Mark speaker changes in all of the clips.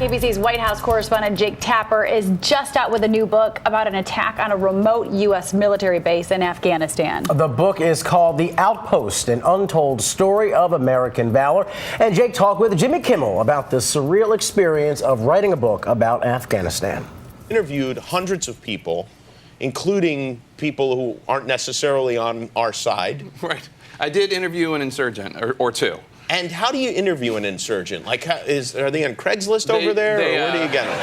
Speaker 1: ABC's White House correspondent Jake Tapper is just out with a new book about an attack on a remote U.S. military base in Afghanistan.
Speaker 2: The book is called The Outpost, an untold story of American valor. And Jake talked with Jimmy Kimmel about the surreal experience of writing a book about Afghanistan.
Speaker 3: Interviewed hundreds of people, including people who aren't necessarily on our side.
Speaker 4: Right. I did interview an insurgent or two.
Speaker 3: And how do you interview an insurgent? Like, are they on Craigslist over there, or where do you get them?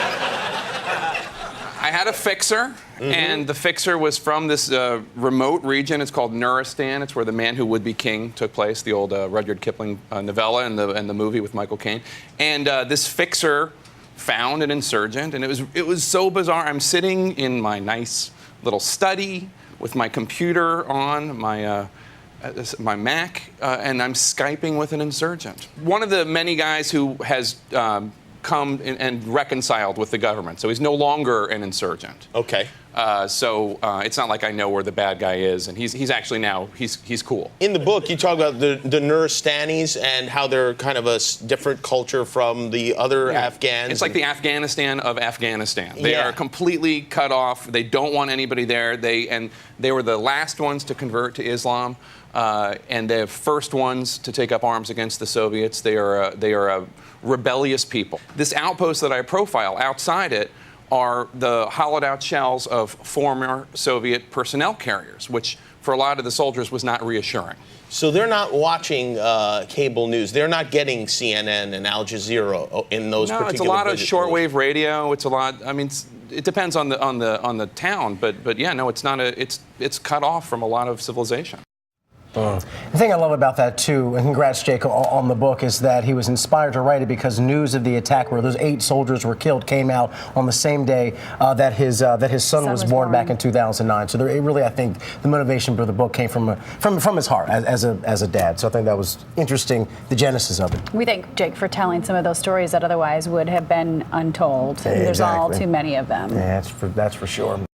Speaker 4: I had a fixer, and the fixer was from this remote region. It's called Nuristan. It's where The Man Who Would Be King took place, the old Rudyard Kipling novella and the movie with Michael Caine. And this fixer found an insurgent, and it was so bizarre. I'm sitting in my nice little study with my computer on, my Mac, and I'm Skyping with an insurgent. One of the many guys who has come and reconciled with the government, so he's no longer an insurgent.
Speaker 3: Okay.
Speaker 4: So it's not like I know where the bad guy is, and he's actually now he's cool.
Speaker 3: In the book, you talk about the Nuristanis and how they're kind of a different culture from the other Afghans.
Speaker 4: It's like the Afghanistan of Afghanistan. They are completely cut off. They don't want anybody there. They were the last ones to convert to Islam, and the first ones to take up arms against the Soviets. They are a rebellious people. This outpost that I profile, outside it are the hollowed-out shells of former Soviet personnel carriers, which for a lot of the soldiers was not reassuring.
Speaker 3: So they're not watching cable news. They're not getting CNN and Al Jazeera in those particular.
Speaker 4: No, it's a lot of shortwave radio. It's a lot. I mean, it depends on the town, but yeah, no, it's not it's cut off from a lot of civilization.
Speaker 2: The thing I love about that, too, and congrats, Jake, on the book, is that he was inspired to write it because news of the attack where those 8 soldiers were killed came out on the same day that his son was born back in 2009. So really, I think the motivation for the book came from his heart as a dad. So I think that was interesting, the genesis of it.
Speaker 1: We thank Jake for telling some of those stories that otherwise would have been untold.
Speaker 2: Yeah,
Speaker 1: There's all too many of them.
Speaker 2: Yeah, that's for sure.